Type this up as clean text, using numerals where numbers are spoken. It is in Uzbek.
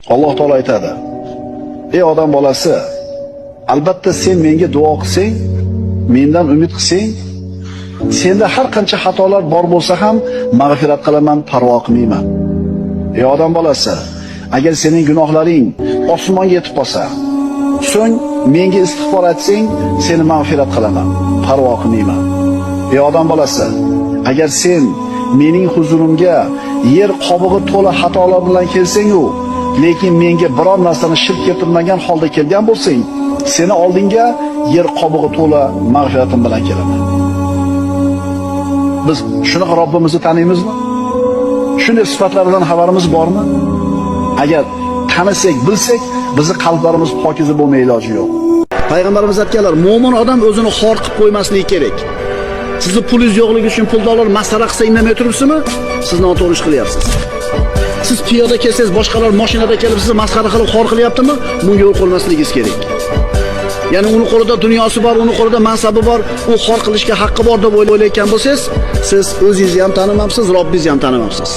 Alloh taolo aytadi: "Ey odam bolasi, albatta sen menga duo qilsang, mendan umid qilsang, senda har qancha xatolar bor bo'lsa ham mag'firat qilaman, parvo qilmayman. Ey odam bolasi, agar sening gunohlaring osmonga yetib qolsa, so'ng menga istig'for etsang, seni mag'firat qilaman, parvo qilmayman. Ey odam bolasi, agar sen mening huzurimga yer qobig'i to'la xatolar bilan kelsang-u, lekin menga biror narsani shirk keltirmagan holda kelgan bo'lsang, seni oldinga yer qobig'i to'la mag'firatim bilan kelaman." Biz shunaqa Robbimizni taniymizmi? Shunday sifatlaridan xabarimiz bormi? Agar tanisak, bilsak, bizning qalblarimiz pokiza bo'lmay iloji yo'q. Payg'ambarimiz aytganlar, mo'min odam o'zini xor qilib qo'ymasligi kerak. Sizni pulingiz yo'qligi uchun puldorlar masxara qilsa indamay turibsizmi? Siz noto'g'ri ish qilyapsiz. Siz piyoda kelsangiz, boshqalar mashinada kelib sizni masxara qilib xor qilyaptimi? Bunga yo'l qo'ymasligingiz kerak. Ya'ni uni qo'lida dunyosi bor, uni qo'lida mansabi bor, u xor qilishga haqqi bor deb o'ylayotgan bo'lsangiz, siz o'zingizni ham tanimabsiz, Robbingizni ham tanimabsiz.